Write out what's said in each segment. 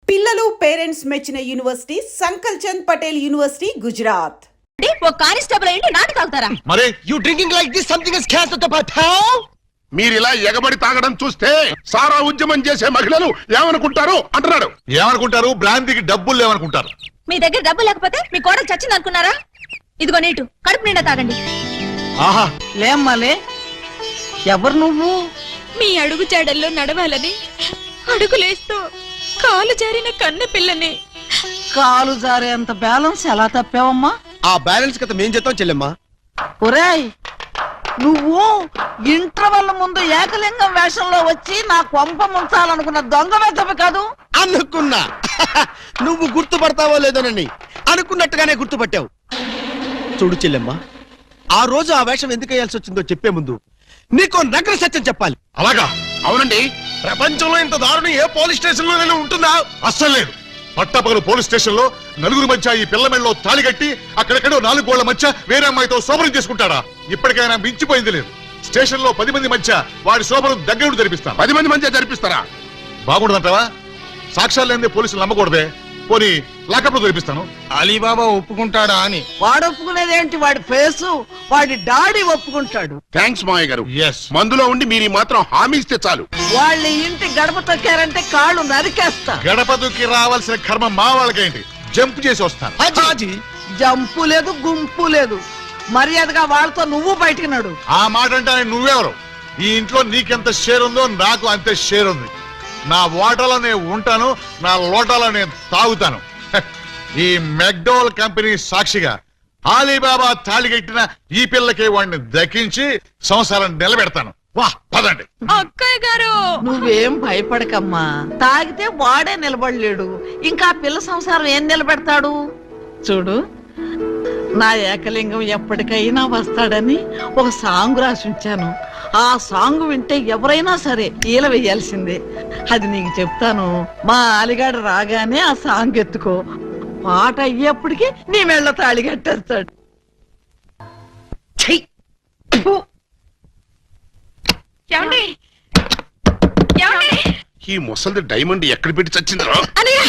పిల్లలు పేరెంట్స్ మెచ్చిన university సంకల్ Chand Patel university Gujarat. ఓ constable ఏంటి నాటకాలుతారా? మరి you drinking like this something is cancer to పటావ్. మీరు ఇలా ఎగబడి తాగడం చూస్తే సారా ఉద్యమం చేసే మహిళలు ఏమనుకుంటారు అంటున్నాడు. ఏమనుకుంటారు? బ్రాంతికి డబ్బులు లేవనుకుంటారు. మీ దగ్గర డబ్బు లేకపోతే మీ కోడలు చచ్చింది అనుకున్నారా? ఇదిగో నీటు కడుపు నిండా తాగండి. ఆహా, లేమ్మాలే, ఎవరు నువ్వు? మీ అడుగు జాడల్లో నడవాలని అడుగులేస్తూ కాలు జారిన కన్న పిల్లని. కాలు జారేంత బ్యాలెన్స్ ఎలా తప్పావమ్మా? ఆ బ్యాలెన్స్ కథ మేం చేద్దాం చెల్లెమ్మా. ఒరేయ్, నువ్వు ఇంటర్వెల్ ముందు ఏకలింగం వేషంలో వచ్చి నా కొంప ముంచాలనుకున్న దొంగ వెతవి కాదు అనుకున్నా. నువ్వు గుర్తుపడతావో లేదోనని అనుకున్నట్టుగానే గుర్తుపట్టావు. చూడు చెల్లెమ్మా, ఆ రోజు ఆ వేషం ఎందుకు వేయాల్సి వచ్చిందో చెప్పే ముందు నీకో నగర సత్యం చెప్పాలి. అలాగా? అవునండి, ప్రపంచంలో ఇంత దారుణం ఏ పోలీస్ స్టేషన్ లో ఉంటుందా? అస్సలు లేదు. పట్టపగలు పోలీస్ స్టేషన్ లో నలుగురు మధ్య ఈ పిల్ల మెళ్ళలో తాళి కట్టి అక్కడెక్కడో 4 గోళ్ల మధ్య వేరే అమ్మాయితో శోభనం చేసుకుంటాడా? ఇప్పటికైనా మించిపోయింది లేదు. స్టేషన్ లో 10 మంది మధ్య వాడి శోభనం దగ్గర జరిపిస్తాను. 10 మంది మధ్య జరిపిస్తారా? బాగుండదంటావా? సాక్ష్యాలు లేని పోలీసులు నమ్మకూడదే. పోనీ లాకప్ లో జరిపిస్తాను. అలీబాబా ఒప్పుకుంటాడా అని. వాడు ఒప్పుకునేదేంటి? వాడి ఫేసు, వాడి డాడీ ఒప్పుకుంటాడు. థ్యాంక్స్ మావయ్య గారు. Yes. మందులో ఉండి మీరు మాత్రం హామీ ఇస్తే చాలు. వాళ్ళ ఇంటి గడప తొక్కారంటే కాళ్ళు నరికేస్తా. గడప దుక్కి రావాల్సిన కర్మ మా వాళ్ళకేంటి? జంప్ చేసి వస్తాను. హాజీ, జంపు లేదు, గుంపు లేదు. మర్యాదగా వాళ్ళతో నువ్వు బయటికి నడు. ఆ మాట అంటే నువ్వెవరు? ఈ ఇంట్లో నీకెంత షేర్ ఉందో నాకు అంతే షేర్ ఉంది. నా ఓటలో నేను ఉంటాను, నా లోటాలో నేను తాగుతాను. ఈ మెక్డోల్ కంపెనీ సాక్షిగా అలీబాబా తాళిగట్టిన ఈ పిల్లకి వాడిని దక్కించి సంసారం నిలబెడతాను. వా, పదండి. అక్కయ్య గారు, నువ్వేం భయపడకమ్మా. తాగితే వాడే నిలబడలేడు, ఇంకా పిల్ల సంసారం ఏం నిలబెడతాడు? చూడు, నా ఏకలింగం ఎప్పటికైనా వస్తాడని ఒక సాంగ్ రాసి ఉంచాను. ఆ సాంగ్ వింటే ఎవరైనా సరే ఈల వేయాల్సిందే. అది నీకు చెప్తాను. మా ఆలిగాడు రాగానే ఆ సాంగ్ ఎత్తుకో. పాట అయ్యేప్పటికి నీ మెళ్ళ తాళి కట్టేస్తాడు. ఏమండి? ఏమండి? ఈ ముసలిది డైమండ్ ఎక్కడ పెట్టి చచ్చిందో. అనయ్య,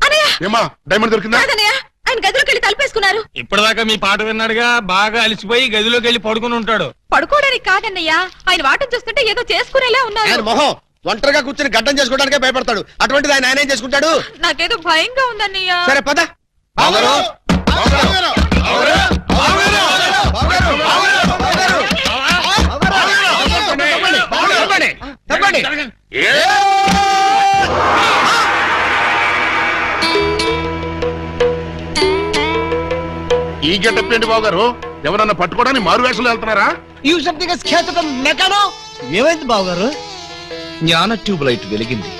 అనయ్య, ఏమా డైమండ్ దొరికిందా? కాదన్నయ్య, ఆయన గదిలోకి వెళ్ళి తలుపేసుకున్నారు. ఇప్పటిదాకా మీ పాట విన్నాడుగా, బాగా అలిసిపోయి గదిలోకి వెళ్ళి పడుకుని ఉంటాడు. పడుకోవడానికి కాదన్నయ్య, ఆయన వాటం చూస్తుంటే ఏదో చేసుకునేలా ఉన్నారు. ఆయన మొహం ఒంటరిగా కూర్చొని గడ్డం చేసుకోవడానికే భయపడతాడు. అటువంటిది ఆయన ఏం చేసుకుంటాడు? నాకేదో భయంగా ఉందన్నయ్య. సరే పద. ఈ గెటప్ ఏంటి బాబు గారు? ఎవరన్నా పట్టుకోవడానికి మారు వేషంలో వెళ్తున్నారా? ఏమైంది బావగారు? జ్ఞాన ట్యూబ్ లైట్ వెలిగింది.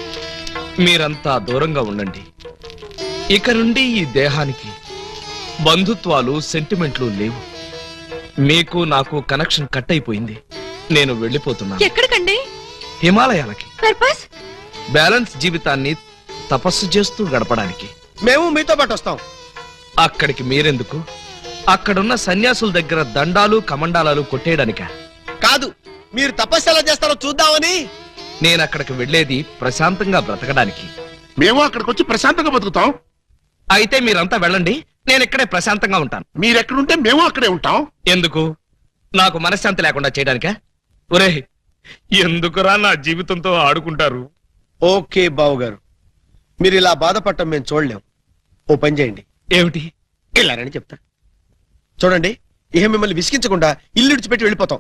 మీరంతా దూరంగా ఉండండి. ఇక నుండి ఈ దేహానికి బంధుత్వాలు, సెంటిమెంట్లు లేవు. మీకు నాకు కనెక్షన్ కట్ అయిపోయింది. నేను వెళ్ళిపోతున్నాను. ఎక్కడికండి? హిమాలయాలకి. పర్పస్? బ్యాలెన్స్ జీవితాన్ని తపస్సు చేస్తూ గడపడానికి. మేము మీతో పాటు వస్తాం. అక్కడికి మీరెందుకు? అక్కడున్న సన్యాసుల దగ్గర దండాలు కమండాలాలు కొట్టేయడానిక? కాదు, మీరు తపస్సు ఎలా చేస్తారో చూద్దామని. నేను అక్కడికి వెళ్ళేది ప్రశాంతంగా బ్రతకడానికి. మేము అక్కడికి వచ్చి ప్రశాంతంగా బతుకుతాం. అయితే మీరంతా వెళ్ళండి, నేను ఇక్కడే ప్రశాంతంగా ఉంటాను. మీరెక్కడుంటే మేము అక్కడే ఉంటాం. ఎందుకు? నాకు మనశ్శాంతి లేకుండా చేయడానికా? ఒరే, ఎందుకురా నా జీవితంతో ఆడుకుంటారు? ఓకే బావగారు, మీరు ఇలా బాధపడటం మేము చూడలేం. ఓ పని చేయండి. ఏమిటి? ఇలారని చెప్తా. చూడండి, ఇహ మిమ్మల్ని విసిగించకుండా ఇల్లు విడిచిపెట్టి వెళ్ళిపోతాం.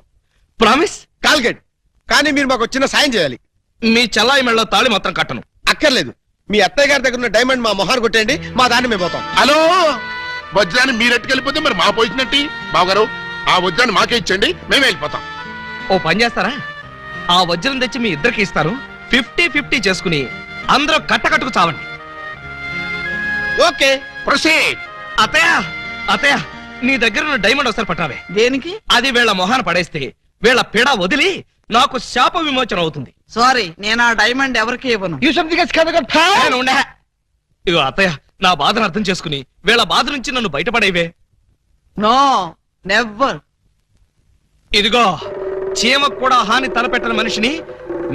ప్రామిస్? కాల్గెట్. కానీ మీరు మాకు చిన్న సాయం చేయాలి. మీ చల్లాయి మెళ్ళ తాళి మాత్రం కట్టను. అక్కర్లేదు, మీ అత్తయ్య గారి దగ్గర ఉన్న డైమండ్ మా మొహాన్ని కొట్టేయండి, మా దాన్ని మేము పోతాం. హలో, వజ్రాన్ని మీరెట్టుకెళ్ళిపోతే మరి మా పోయినట్టి. బావగారు, ఆ వజ్రాన్ని మాకే ఇచ్చండి, మేమే వెళ్ళిపోతాం. ఓ పని చేస్తారా? ఆ వజ్రం తెచ్చి మీ ఇద్దరికి ఇస్తాను. 50-50 చేసుకుని అందరూ కట్టకట్టుకు చావండి. Okay, proceed. అత్తయ్య, అత్తయ్య, నీ దగ్గర ఉన్న డైమండ్ ఒకసారి పట్టావే. దేనికి? అది వీళ్ళ మొహాన్ని పడేస్తే వీళ్ళ పీడ వదిలి నాకు శాప విమోచన అవుతుంది. సారీ, నేను ఆ డైమండ్ ఎవరికి ఇవ్వను. నేను ఉండే. ఇగో అత్తయ్య, నా బాధను అర్థం చేసుకుని వీళ్ళ బాధ నుంచి నన్ను బయటపడేవే. No, never. ఇదిగో, చీమకు కూడా హాని తలపెట్టని మనిషిని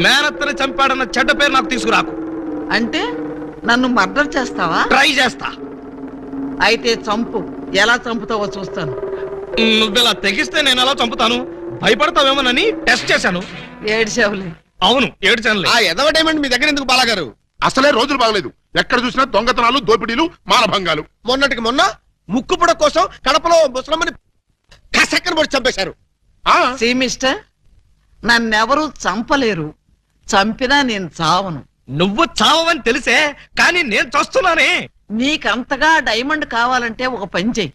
మేనత్తని చంపాడన్న చెడ్డ పేరు నాకు తీసుకురాకు. అంటే నన్ను మర్డర్ చేస్తావా? ట్రై చేస్తా. అయితే చంపు. ఎలా చంపుతావో చూస్తాను. నువ్వెలా తెగిస్తే నేను అలా చంపుతాను. భయపడతావేమోనని టెస్ట్ చేశాను. ఏడ్చావులే. అవును, ఏడ్చానులే. ఆ ఎదవ డైమండ్ మీ దగ్గర ఎందుకు బాలాగారు? అసలే రోజులు బాగలేదు. ఎక్కడ చూసినా దొంగతనాలు, దోపిడీలు, మానభంగాలు. మొన్నటికి మొన్న ముక్కుపుడ కోసం కడపలో ముసలమ్మని కసక్కన పొడి చంపేశారు. ఆ సీ మిస్టర్, నన్నెవరూ చంపలేరు. చంపినా నేను చావను. నువ్వు చావని తెలిసే, కానీ నేను చూస్తున్నానే. నీకంతగా డైమండ్ కావాలంటే ఒక పని చెయ్యి.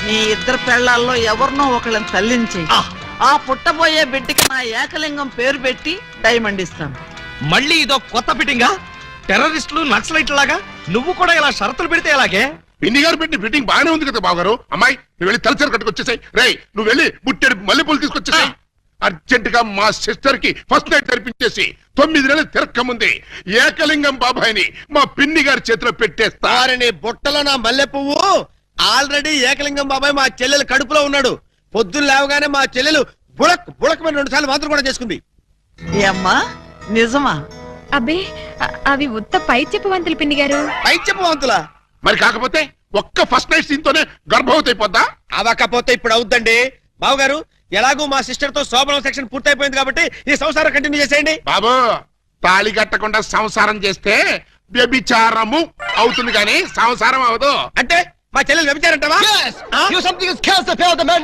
నీ ఇద్దరు పెళ్లాల్లో ఎవరినో ఒకళ్ళని తల్లించేయి. ఆ. ఆ పుట్టబోయే బిడ్డకి నా ఏకలింగం పేరు పెట్టి డైమండ్ ఇస్తాను. మళ్ళీ ఇదో కొత్త ఫిట్టింగా? టెర్రరిస్టులు, నక్సలైట్ లాగా నువ్వు కూడా ఇలా షరతులు పెడితే ఎలాగే? పిన్ని గారు పెట్టిన ఫిట్టింగ్ బాగానే ఉంది కదా బావగారు. అమ్మాయి నువ్వు వెళ్ళి తలచరు కట్టుకొచ్చేసాయి. రేయ్ నువ్వు వెళ్ళి బుట్టెడు మల్లెపూలు తీసుకొచ్చేసాయి. అర్జెంట్ గా మా సిస్టర్ కి ఫస్ట్ నైట్ తెరిపించేసి 9 నెలలు తిరక్క ముందే ఏకలింగం బాబాయిని మా పిన్ని గారి చేతిలో పెట్టేస్తా. వారిని బుట్టలో నా మల్లె పువ్వు. ఆల్రెడీ ఏకలింగం బాబాయ్ మా చెల్లెలు కడుపులో ఉన్నాడు. పొద్దున్న లేవగానే మా చెల్లెలు బుడక్ బుడకమైన 2 సార్లు మాత్రం కూడా చేసుకుంది. ఏ అమ్మా, నిజమా? అబ్బే అవి ఉత్త పై చెప్పవంతులు పిన్ని గారు. పై చెప్పవంతులా? మరి కాకపోతే ఒక్క ఫస్ట్ నైట్ సీన్ తోనే గర్భవతి అయిపోద్దా? అవకపోతే ఇప్పుడు అవుద్దండి. బావగారు ఎలాగూ మా సిస్టర్ తో శోభనం సెక్షన్ పూర్తయిపోయింది కాబట్టి ఈ సంసారం కంటిన్యూ చేసేయండి. బాబు తాళి కట్టకుండా సంసారం చేస్తే వ్యభిచారము అవుతుంది కానీ సంసారం అవదు. అంటే మా చెల్లెలు వ్యభిచారంటావా? You something is cancer pill, the man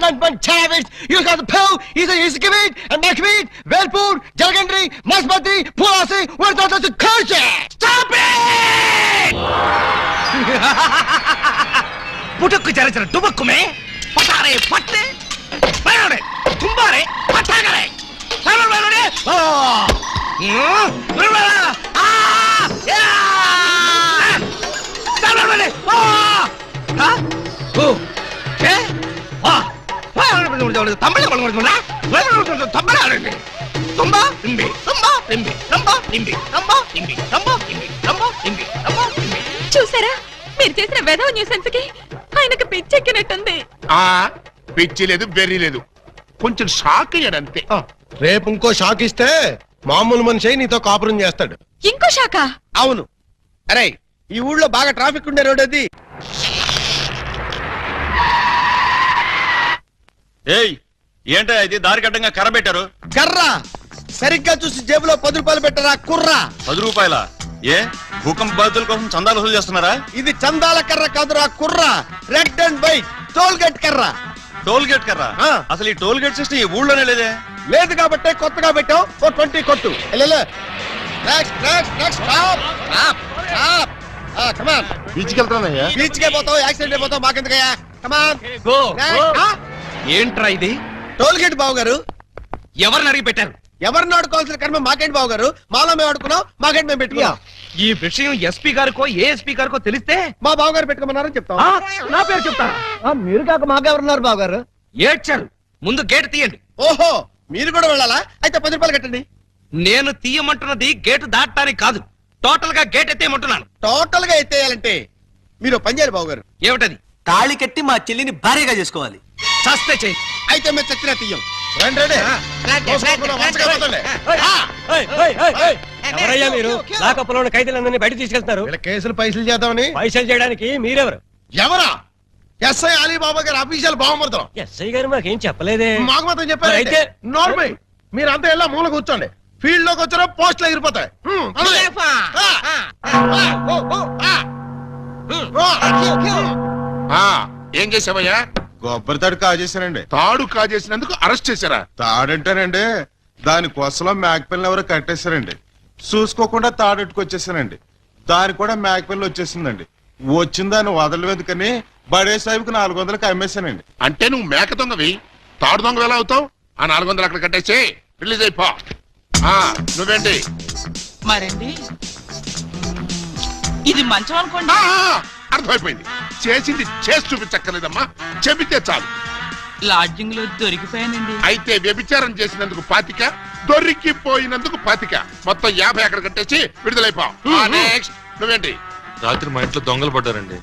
Chavez. You got the pill, he's giving and next week, Velpur, Jalgandri, Masbati, Pulasi, we're not to curse it! Stop it! पुटक चर डुबक में पटारे पट्टे बैलोड़े तुम्बारे पट्टा करे बैलो बैलोड़े ओ बैलो आ या बैलो बैलो ओ हां ओ के आ Balor Tamil बोलना Balor Tamil आड़े तुम्बा इंबी तुम्बा इंबी तुम्बा इंबी तुम्बा इंबी तुम्बा इंबी तुम्बा इंबी तुम्बा इंबी చూసారా, మీరు చేసిన వెధవ న్యూసెన్స్ కి ఆయనకు పిచ్చెక్కినట్టుంది. ఆ పిచ్చి లేదు, బెర్రీ లేదు, కొంచెం షాక్ అయ్యాడంతే. రేపు ఇంకో షాక్ ఇస్తే మామూలు మనిషి నీతో కాపురం చేస్తాడు. ఇంకో శాఖ. అవును. అరే ఈ ఊళ్ళో బాగా ట్రాఫిక్ ఉండే రోడ్ అది. ఏయ్ ఏంటో ఇది దారి కట్టంగా కర్ర పెట్టారు? కర్ర సరిగ్గా చూసి జేబులో 10 రూపాయలు పెట్టరా కుర్రా. 10 రూపాయల? ఏ భూకంప బాధితుల కోసం చందాలు వసూలు చేస్తున్నారా? ఇది చందాల కర్ర కాదురా కుర్రా. Red and white toll gate కర్ర. టోల్ గేట్ కర్ర? ఆ. అసలు ఈ టోల్ గేట్ సిస్టమ్ ఈ ఊళ్ళోనే లేదే. లేదు కాబట్టి కొత్తగా పెట్టావు. 20 కొట్టు. Next next next stop stop stop. Come on. బీచ్కి వెళ్తానయ్యా. బీచ్ కే పోతావు, యాక్సిడెంట్ అయిపోతావు, మాకెందుకయ్యా. కమాన్. గో ఏంట్రా ఇది? టోల్ గేట్ బావు గారు. ఎవరిని అడిగి పెట్టారు? ఎవరిని ఆడుకోవాల్సిన కర్మ మాకేంటి బావు గారు. మాలో మేము ఆడుకున్నాం, మాకేంటి మేము పెట్టుకున్నాం. ఈ విషయం ఎస్పీ గారికో ఏఎస్పీ గారికో తెలిస్తే మా బావు గారు పెట్టుకోమన్నారని చెప్తాం. ఆ, నా పేరు చెప్తారా? మీరు కాక మాకెవరున్నారు బాబు గారు? ఏడ్చారు. ముందు గేట్ తీయండి. ఓహో మీరు కూడా వెళ్ళాలా? అయితే 10 రూపాయలు కట్టండి. నేను తీయమంటున్నది గేటు దాటడానికి కాదు, టోటల్ గా గేట్ ఎత్తేయమంటున్నాను. టోటల్ గా ఎత్తేయాలంటే మీరు పని చేయాలి బావు గారు. ఏమిటది? తాళి కట్టి మా చెల్లిని భార్యగా చేసుకోవాలి. చస్తే చెయ్యి. అయితే మేము చచ్చినా తీయం. రండి రండి. మోసుకోకుండా వరుసగా పోతుండే. ఎవరయ్యా మీరు? లాకప్పులో ఉన్న ఖైదీలందరినీ బయట తీసుకెళ్తున్నారు. వీళ్ళ కేసులు పైసలు చేద్దామని. పైసలు చేయడానికి మీరెవరు? ఎవరా? ఎస్ఐ అలీబాబా గారు అఫీషియల్ బావమరుతాం. ఎస్ఐ గారు మాకేం చెప్పలేదే. మాకు మాత్రం చెప్పారు. అయితే నోర్మై మీరంతా ఎలా మూల కూర్చోండి. ఫీల్డ్ లోకి వచ్చారో పోస్టులు ఎగిరిపోతాయి. ఆ ఏం చేసావయ్యా? కొబ్బరి తాడు కాజేశానండి. తాడు కాజేసినందుకు అరెస్ట్ చేశారా? తాడంటేనండి దాని కొసలో మేకపిల్లని ఎవరో కట్టేశారండి. చూసుకోకుండా తాడెట్టుకొచ్చేసానండి. దాని కూడా మేకపిల్ల వచ్చేసిందండి. వచ్చిన దాన్ని వదలవేందుకని బడే సాహిబ్కి 400కి అమ్మేశానండి. అంటే నువ్వు మేక దొంగవి, తాడు దొంగ ఎలా అవుతావు? ఆ 400 అక్కడ కట్టేసి రిలీజ్ అయిపో. నువ్వేంటి? మరండి ఇది మంచం అనుకోండి. అర్థమైపోయింది. చేసింది చేసి చూపించక్కర్లేదమ్మా, చెబితే చాలు. లాడ్జింగ్ లో దొరికిపోయానండి. అయితే వ్యభిచారం చేసినందుకు 25, దొరికిపోయినందుకు 25, మొత్తం 50 అక్కడ కట్టేసి విడుదలైపో. నెక్స్ట్ నువ్వేంటి? రాత్రి మా ఇంట్లో దొంగలు పడ్డారండి.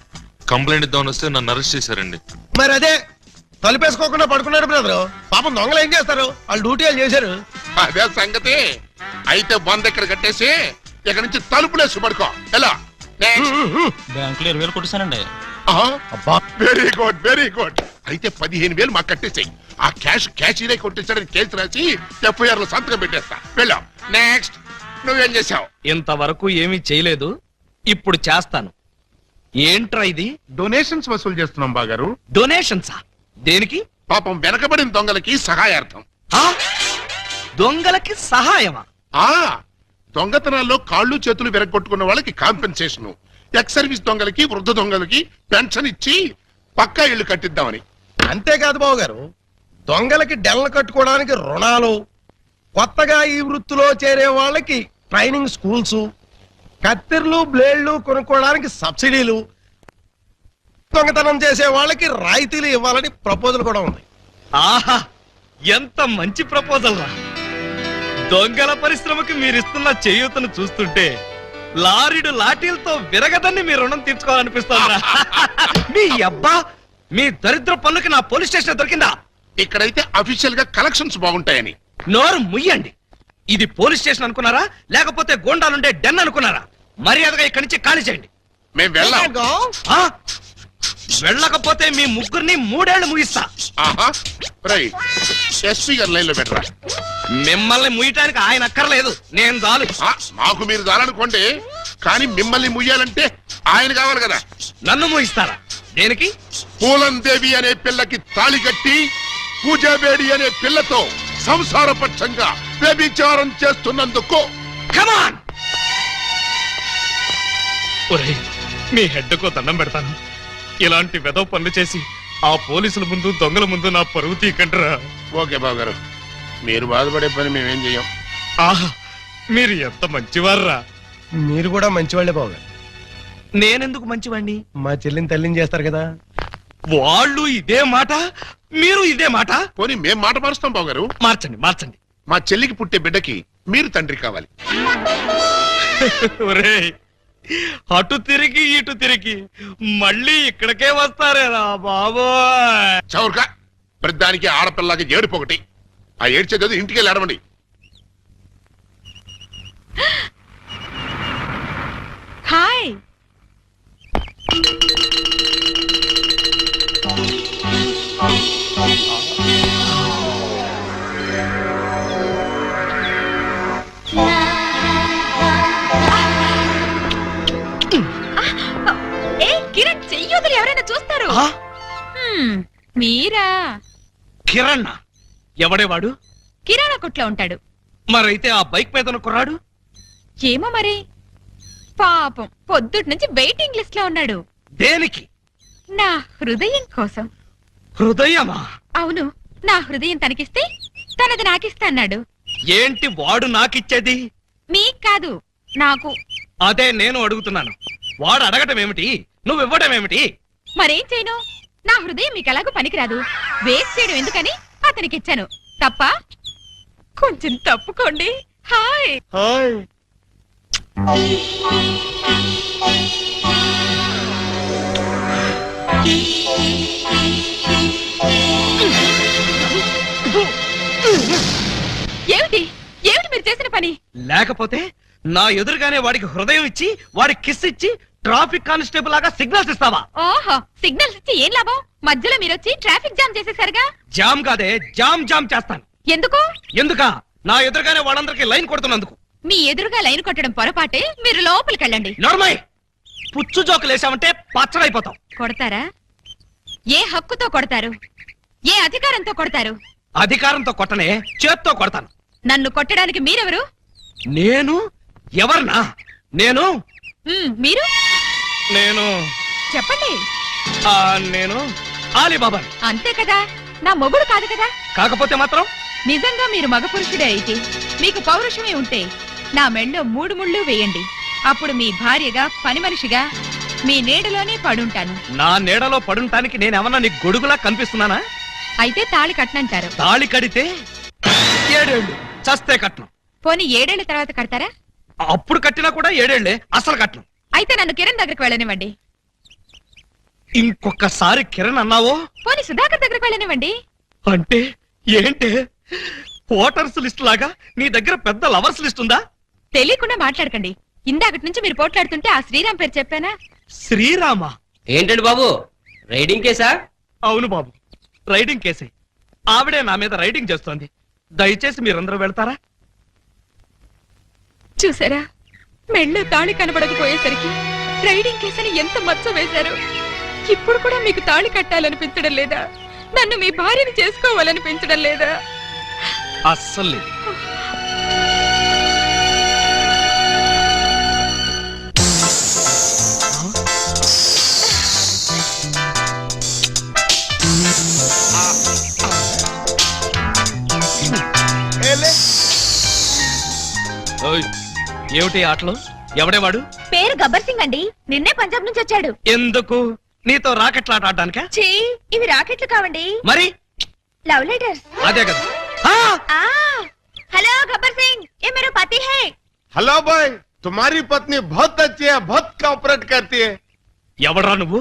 కంప్లైంట్ ఇద్దామని వస్తే నన్ను అరెస్ట్ చేశారండి. మరి అదే తలుపేసుకోకుండా పడుకున్నాడు బ్రదరు. పాపం దొంగలు ఏం చేస్తారు? వాళ్ళు డ్యూటీ వాళ్ళు చేశారు. అదే సంగతి. అయితే 100 ఇక్కడ కట్టేసి ఇక్కడి నుంచి తలుపులేసి పడుకో. ఎలా? బ్యాంకులో 20,000 కొట్టేశానండి. Very good very good. అయితే 15,000 మాకు కట్టేసాయి. ఆ క్యాష్ కొట్టేసాడని కేసు రాసి ఎఫ్ఐఆర్ లో సంతకం పెట్టేస్తా. వెళ్ళాం. నెక్స్ట్ నువ్వేం చేసావు? ఇంతవరకు ఏమీ చేయలేదు, ఇప్పుడు చేస్తాను. ఏంట్రా ఇది? డొనేషన్స్ వసూలు చేస్తున్నాం బాగారు. డొనేషన్సా? దేనికి? పాపం వెనకబడిన దొంగలకి సహాయార్థం. ఆ? దొంగలకి సహాయమా? ఆ దొంగతనాల్లో కాళ్ళు చేతులు విరగొట్టుకున్న వాళ్ళకి కాంపెన్సేషన్, ఎక్స్ సర్వీస్ దొంగలకి వృద్ధ దొంగలకి పెన్షన్ ఇచ్చి పక్కా ఇళ్లు కట్టిద్దామని. అంతేకాదు బాబు గారు, దొంగలకి డెల్ల కట్టుకోవడానికి రుణాలు, కొత్తగా ఈ వృత్తిలో చేరే వాళ్ళకి ట్రైనింగ్ స్కూల్స్, కత్తెర్లు బ్లేడ్లు కొనుక్కోవడానికి సబ్సిడీలు, దొంగతనం చేసే వాళ్ళకి రాయితీలు ఇవ్వాలని ప్రపోజల్ కూడా ఉంది. ఆహా, ఎంత మంచి ప్రపోజల్ రా! దొంగల పరిశ్రమకి మీరిస్తున్న చేయూతను చూస్తుంటే లారీడు లాఠీలతో విరగదని మీ రుణం తీర్చుకోవాలనిపిస్తుందా? మీ అబ్బా, మీ దరిద్ర పనులకి నా పోలీస్ స్టేషన్ దొరికిందా? ఇక్కడైతే అఫీషియల్ గా కలెక్షన్స్ బాగుంటాయని. నోరు ముయ్యండి. ఇది పోలీస్ స్టేషన్ అనుకున్నారా, లేకపోతే గోండాలుండే డెన్ అనుకున్నారా? మర్యాదగా ఇక్కడి నుంచి ఖాళీ చేయండి. మేము వెళ్ళాం. ఆ? వెళ్ళకపోతే మీ ముగ్గురిని 3 ఏళ్లు ముగిస్తా. ఎస్పీ గారు లైన్ లో పెట్టరా. మిమ్మల్ని ముయ్యటానికి ఆయన అక్కర్లేదు, నేను చాలు. మాకు మీరు చాలనుకోండి, కానీ మిమ్మల్ని ముయ్యాలంటే ఆయన కావాలి కదా. నన్ను ముగిస్తారా? దేనికి? పూలన్ దేవి అనే పిల్లకి తాళి కట్టి పూజాబేడి అనే పిల్లతో సంసారపక్షంగా వ్యభిచారం చేస్తున్నందుకు. కమాన్! ఒరేయ్, మీ హెడ్కు దండం పెడతాను. ఇలాంటి వెదవ పనులు చేసి ఆ పోలీసుల ముందు దొంగల ముందు నా పరువు తీకండ్రా. ఓకే బాబు గారు, మీరు బాధపడే పని మేమేం చెయ్యం. ఆహా, మీరు ఎంత మంచివార్రా. మీరు కూడా మంచివాళ్లే బాబు గారు. నేనెందుకు మంచివాణ్ణి? మా చెల్లిని తల్లిని చేస్తారు కదా. వాళ్ళు ఇదే మాట, మీరు ఇదే మాట. పోనీ మేం మాట మారుస్తాం బాబు గారు. మార్చండి మార్చండి. మా చెల్లికి పుట్టే బిడ్డకి మీరు తండ్రి కావాలి. ఒరేయ్, అటు తిరిగి ఇటు తిరిగి మళ్ళీ ఇక్కడికే వస్తారేరా బాబోయ్. చౌర్కా, ప్రతిదానికి ఆడపిల్లకి ఏడుపు ఒకటి. ఆ ఏడ్చేది ఇంటికి వెళ్ళి ఆడమండి. హాయ్. కిరణ్, చెయ్యొదులు, ఎవరైనా చూస్తారు. మీరా? కిరణ్ ఎవడేవాడు? కిరాణా కొట్లో ఉంటాడు. మరైతే ఆ బైక్ మీద కుర్రాడు? ఏమో మరి, పాపం పొద్దుటి నుంచి వెయిటింగ్ లిస్ట్ లో ఉన్నాడు. దేనికి? నా హృదయం కోసం. హృదయమా? అవును, నా హృదయం తనకిస్తే తనది నాకిస్తా అన్నాడు. ఏంటి వాడు నాకిచ్చేది? మీకు కాదు, నాకు. అదే నేను అడుగుతున్నాను. వాడు అడగటం ఏమిటి, నువ్వు ఇవ్వడం ఏమిటి? మరేం చేయను, నా హృదయం మీకు ఎలాగో పనికిరాదు, వేస్ట్ చేయడం ఎందుకని అతనికి ఇచ్చాను. తప్ప? కొంచెం తప్పుకోండి. హాయ్. హాయ్. ఏమిటి ఏమిటి మీరు చేసిన పని? లేకపోతే నా ఎదురుగానే వాడికి హృదయం ఇచ్చి వాడికి కిస్ ఇచ్చి ట్రాఫిక్ కానిస్టేబుల్ లాగా సిగ్నల్స్ ఇస్తావా? ఓహో, సిగ్నల్స్ ఇచ్చి ఏం లాభం? మధ్యలో మీరొచ్చి ట్రాఫిక్ జామ్ చేసేసరిగా. జామ్ కాదే, జామ్ జామ్ చేస్తాను. ఎందుకు? ఎందుకా? నా ఎదురుగానే వాళ్ళందరికీ లైన్ కొడుతున్నందుకు. మీ ఎదురుగా లైన్ కొట్టడం పొరపాటే, మీరు లోపలికి వెళ్ళండి. నోర్మై, పుచ్చు జోకులు వేసామంటే పచ్చడైపోతాం. కొడతారా? ఏ హక్కుతో కొడతారు? ఏ అధికారంతో కొడతారు? అధికారంతో కొట్టనే, చేత్తో కొడతాను. నన్ను కొట్టడానికి మీరెవరు? నేను ఎవరినా? నేను మీరు నేను చెప్పండి. నేను ఆలీబాబాని. అంతే కదా, నా మొగుడు కాదు కదా. కాకపోతే మాత్రం నిజంగా మీరు మగ పురుషుడే అయితే, మీకు పౌరుషమే ఉంటే నా మెళ్ళో 3 ముళ్ళు వేయండి. అప్పుడు మీ భార్యగా, పని మనిషిగా మీ నీడలోనే పడుంటాను. నా నీడలో పడుంటానికి నేనేమన్నా నీ గొడుగులా కనిపిస్తున్నానా? అయితే తాళి కట్నంటారు. తాళి కడితే 7 ఏళ్ళు, చస్తే కట్నం. పోనీ 7 ఏళ్ల తర్వాత కడతారా? అప్పుడు కట్టినా కూడా 7 ఏళ్లే, అసలు కట్నం. అయితే నన్ను కిరణ్ దగ్గరికి వెళ్ళనివ్వండి. ఇంకొకసారి కిరణ్ అన్నావో, పోనీ సుధాకర్ దగ్గరికి వెళ్ళనివ్వండి. అంటే ఏంటే? ఓటర్స్ లిస్ట్ లాగా నీ దగ్గర పెద్ద లవర్స్ లిస్ట్ ఉందా? తెలియకుండా మాట్లాడకండి. ఇందాకటి నుంచి మీరు పోట్లాడుతుంటే ఆ శ్రీరామ్ పేరు చెప్పానా? శ్రీరామ? ఏంటండి బాబు, రైడింగ్ కేసా? అవును బాబు, రైడింగ్ కేసే. ఆవిడే నా మీద రైడింగ్ చేస్తోంది. దయచేసి మీరందరూ వెళ్తారా? చూసారా, మెళ్ళో తాళి కనబడకపోయేసరికి రైడింగ్ కేసని ఎంత మచ్చ వేశారు. ఇప్పుడు కూడా మీకు తాళి కట్టాలనిపించడం లేదా? నన్ను మీ భార్యని చేసుకోవాలనిపించడం లేదా? అస్సలు లేదు. ఓయ్, ఏమిటి ఆటలు? ఎవడేవాడు? పేరు గబ్బర్ సింగ్ అండి. నిన్నే పంజాబ్ నుంచి వచ్చాడు. ఎందుకు? నీతో రాకెట్లాట ఆడడానికా? చీ, ఇవి రాకెట్లు కావండి, మరి లవ్ లెటర్స్. అదే కదా. हेलो गब्बर सिंह, ये मेरा पति है. हेलो भाई, तुम्हारी पत्नी बहुत अच्छी है, बहुत कोऑपरेट करती है. ఎవడ్రా నువ్వు?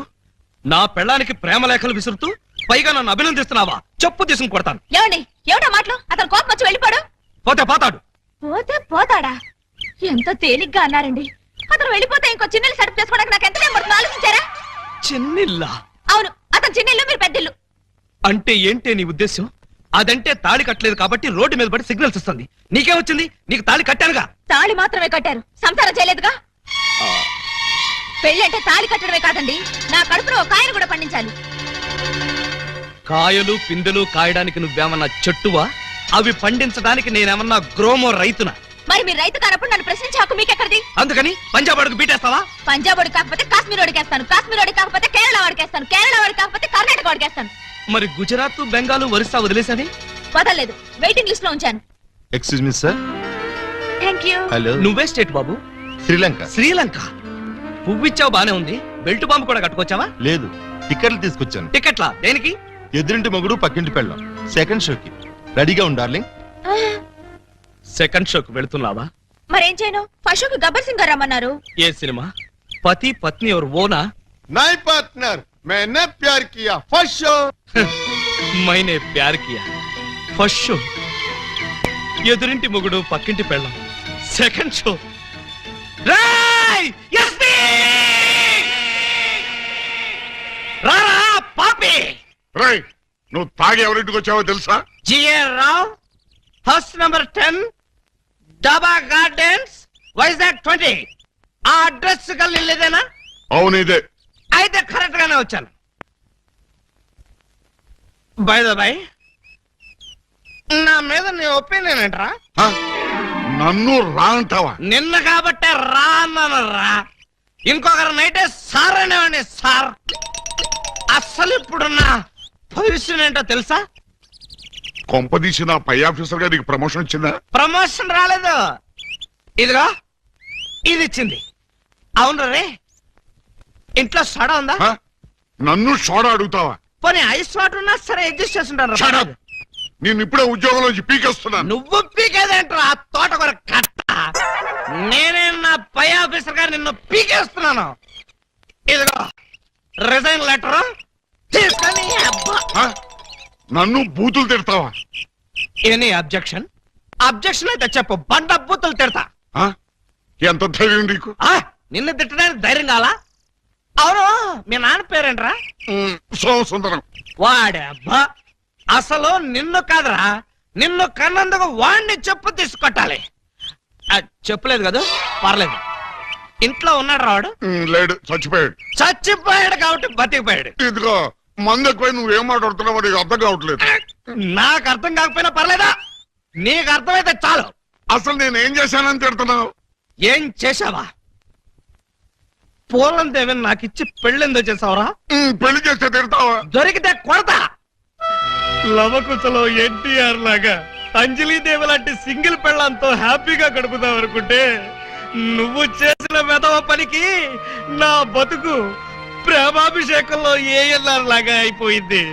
నా పెళ్ళానికి ప్రేమ లేఖలు విసురుతూ పైగా నన్ను అభినందిస్తున్నావా? చెప్పు తీసుకుని కొడతాను. ఏమండి, ఏమిటా మాటలు? అతను కోపం వచ్చి వెళ్ళిపోడు. పోతే పోతాడు. పోతే పోతాడా? ఎంత తేలిగ్గా అన్నారండి. అతను వెళ్ళిపోతే ఇంకో చిన్నెల్లు సెటప్ చేసుకోవడానికి నాకు ఎంత టైం పడుతుందో ఆలోచించారా? చిన్నిల్లా? అవును, అతను చిన్నెల్లు, మీరు పెద్దిల్లు. అంటే ఏంటే నీ ఉద్దేశం? అదంటే తాళి కట్టలేదు కాబట్టి రోడ్డు మీద పడి సిగ్నల్స్ ఇస్తుంది. నీకేమొచ్చింది? నీకు తాళి కట్టానుగా. తాళి మాత్రమే కట్టారు, సంసారం చేయలేదుగా. పెళ్ళి అంటే తాళి కట్టడమే కాదండి, నా కడుపులో ఒక కాయను కూడా పండించాలి. కాయలు పిందెలు కాయడానికి నువ్వేమన్నా చెట్టువా? అవి పండించడానికి నేనేమన్నా గ్రోమో రైతునా? మరి మీరు రైతు కానప్పుడు నన్ను ప్రశ్నించే హక్కు మీకెక్కడిది? అందుకని పంజాబ్ అడుగు బీటేస్తావా? పంజాబ్ వాడికి కాకపోతే కాశ్మీర్ వాడికి వేస్తాను, కాశ్మీర్ వాడికి కాకపోతే కేరళ వాడికి వేస్తాను, కేరళ వాడికి కాకపోతే కర్ణాటక వాడికి వేస్తాను. మరి గుజరాత్ బెంగాల్ ఒరిస్సా వదిలేసని? వదలలేదు, వెయిటింగ్ లిస్ట్ లో ఉంచాను. Excuse me sir. Thank you. Hello. నువ్వే స్టేట్ బాబు? శ్రీలంక. శ్రీలంక? పువ్విచ్చావు బానే ఉంది, బెల్ట్ బాంబు కూడా కట్టుకొచ్చావా? లేదు, టికెట్లు తీసుకొచ్చాను. టికెట్లా? దేనికి? ఎదురింటి మొగుడు పక్కింటి పెళ్ళం, సెకండ్ షోకి. రెడీగా ఉండాలి. సెకండ్ షోకి వెళుతున్నావా? మరేం చేయను? ఫస్ట్ షోకి గబ్బర్ సింగ్ గారు రమ్మన్నారు. ఏ సినిమా? పతి పత్ని ఎవరు ఓనా? నై పార్ట్నర్, मैंने प्यार किया, फर्स्ट शो. మైనే ప్యార్ కియా, ఫస్ట్ షో. ఎదురింటి మొగుడు పక్కింటి పెళ్ళం, సెకండ్ షో. రాయ్ ఎస్పీ! రారా పాపి! రేయ్, నువ్వు తాగి ఎవరింటికి వచ్చావో తెలుసా? జిఆర్ రావ్, హౌస్ నంబర్ 10, డాబా గార్డెన్స్, వైజాగ్ 20. ఆ అడ్రస్ కలిలేదేనా? అవును, ఇదే. అయితే కరెక్ట్ గానే వచ్చాను. బై ద బై, నా మీద నీ ఒపీనియన్ ఏంట్రా? హ? నన్ను రా అంటావా? నిన్న కాబట్టే రా అన్నాను రా. ఇంకొకరు నైటే సార్ అనేవాడిని సార్. అస్సలు ఇప్పుడున్న పొజిషన్ ఏంటో తెలుసా? కొంపదీసి నా పై ఆఫీసర్ గా నీకు ప్రమోషన్ వచ్చిందా? ప్రమోషన్ రాలేదు, ఇదిగో ఇది ఇచ్చింది. అవును రే, ఇంట్లో సోడా ఉందా? హ? నన్ను సోడా అడుగుతావా? పోనీ ఐస్ వాటర్ ఉన్నా సరే అడ్జస్ట్ చేస్తుంటాను. Shut up. నేను ఇప్పుడే ఉద్యోగంలోంచి పీకేస్తున్నాను. నువ్వు పీకేదేంట్రా తోటకూర కట్ట? నేనే నా పై ఆఫీసర్ గారు నిన్ను పీకేస్తున్నాను. ఇదిగో రిజైన్ లెటర్ తీసుకొని. హ? నన్ను బూతులు తిడతావా? Any objection? అబ్జెక్షన్ అయితే చెప్పు, బండ బూతులు తిడతా. హ? ఎంత ధైర్యం నీకు? నిన్ను తిట్టడానికి ధైర్యం కాలా? అవును, మీ నాన్న పేరేంట్రా? సోమసుందరం. వాడబ్బా, అసలు నిన్ను కాదురా, నిన్ను కన్నందుకు వాడిని చెప్పు తీసుకొట్టాలి. చెప్పలేదు కదా, పర్లేదు. ఇంట్లో ఉన్నాడు రావాడు? లేడు, చచ్చిపోయాడు. చచ్చిపోయాడు కాబట్టి బతికిపోయాడు. ఇదిగో మందు ఎక్కువ నువ్వేం మాట్లాడుతున్నావు నీకు అర్థం కావట్లేదు. నాకు అర్థం కాకపోయినా పర్లేదా? నీకు అర్థమైతే చాలు. అసలు నేను ఏం చేశానని తిడుతున్నావు? ఏం చేశావా? పూలం దేవిని నాకు ఇచ్చి పెళ్ళెందో చేసావురా? పెళ్లి చేస్తే తిడతావా? దొరికితే కొడతా. లవకుశలో ఎన్టీఆర్ లాగా అంజలీదేవి లాంటి సింగిల్ పెళ్ళంతో హ్యాపీగా గడుపుదాం అనుకుంటే నువ్వు చేసిన వెధవ పనికి నా బతుకు ప్రేమాభిషేకంలో ఏఎల్ఆర్ లాగా అయిపోయింది.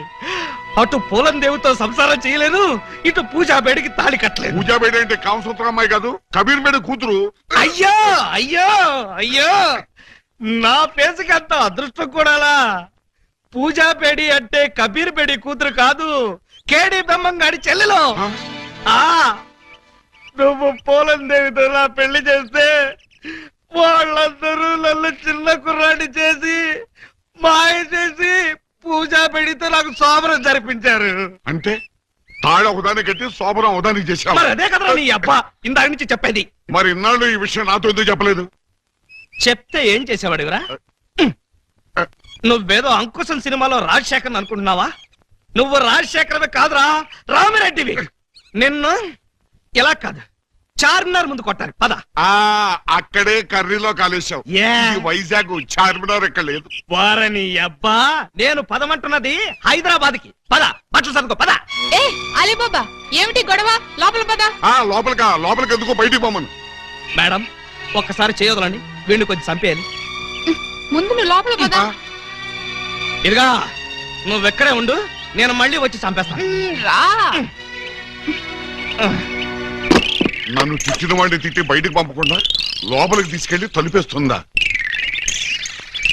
అటు పూలం దేవితో సంసారం చేయలేను, ఇటు పూజా బేడికి తాళి కట్టలేదు. పూజా బేడి అంటే కామసూత్ర అమ్మాయి కాదు, కబీర్ బేడి కూతురు. అయ్యో అయ్యో అయ్యో, నా ఫేసుకి అంత అదృష్టం కూడాలా? పూజా బేడి అంటే కబీర్ బేడి కూతురు కాదు, కేడి బెమ్మంగాడి చెల్లెలు. నువ్వు పూలం దేవితో నా పెళ్లి చేస్తే వాళ్ళందరూ నన్ను చిన్న కుర్రాడి చేసి మాయ చేసి పూజా పెడితే నాకు శోభనం జరిపించారు. అంటే తాళ ఒకదాన్ని కట్టి శోభనం ఒకదానికి చేశావు. మరి అదే కదా నీ అబ్బా ఇందాక నుంచి చెప్పేది. మరి ఇన్నాళ్ళు ఈ విషయం నాతో ఎందుకు చెప్పలేదు? చెప్తే ఏం చేసేవాడివిరా? నువ్వేదో అంకుశం సినిమాలో రాజశేఖర్ అనుకుంటున్నావా? నువ్వు రాజశేఖరమే కాదురా, రామిరెడ్డివి. నిన్ను ఇలా కాదు, చార్మినార్ ముందు కొట్టాలి. పద. అక్కడే కర్రీలో కాలేశావు. ఏ? ఈ వైజాగ్ చార్మినార్ ఎక్కడ లేదు. వారని అబ్బా, నేను పదమంటున్నది హైదరాబాద్ కి. పద, బట్టలు సర్దుకో. పద. ఏ అలీబాబా, ఏమిటి గొడవ? లోపల పద. లోపలికి ఎందుకో బయటికి పోమను. మేడం ఒక్కసారి చేయొదలండి, వీడిని కొంచెం చంపేయాలి. ముందు నువ్వు లోపల పద. ఇదిగా నువ్వెక్కడే ఉండు, నేను మళ్ళీ వచ్చి చంపేస్తాను. రా. నన్ను తిట్టిన వాడిని తిట్టి బయటికి పంపకుండా లోపలికి తీసుకెళ్లి తలుపేస్తుందా?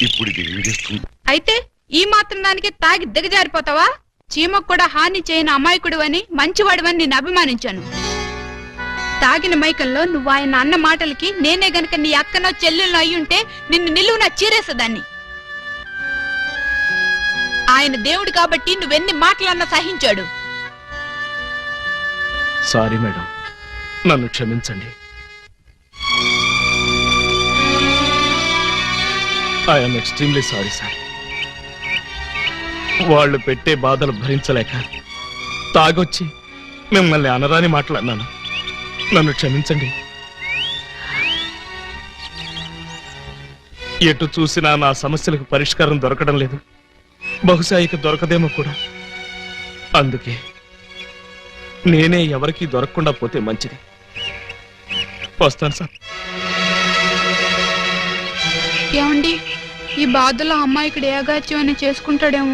ఇప్పుడు ఇది ఏం చేస్తుంది? అయితే ఈ మాత్రం దానికి తాగి దిగజారిపోతావా? చీమకు కూడా హాని చేయని అమాయకుడు అని మంచివాడివని నేను అభిమానించాను. తాగిన మైకంలో నువ్వు ఆయన అన్న మాటలకి నేనే గనక నీ అక్కనో చెల్లెల్లో అయ్యుంటే నిన్ను నిలువున చీరేసేదాన్ని. ఆయన దేవుడు కాబట్టి నువ్వెన్ని మాటలన్నా సహించాడు. సారీ మేడం, నన్ను క్షమించండి. I'm extremely sorry sir. వాళ్ళు పెట్టే బాధలు భరించలేక తాగొచ్చి మిమ్మల్ని అనరాని మాట్లాడినాను. నన్ను క్షమించండి. ఎటు చూసినా నా సమస్యలకు పరిష్కారం దొరకడం లేదు. బహుశా ఇక దొరకదేమో కూడా. అందుకే నేనే ఎవరికీ దొరకకుండా పోతే మంచిది. వస్తాను సార్. ఏమండి, ఈ బాధలో అమ్మాయికి ఏగాచ్యం చేసుకుంటాడేమో.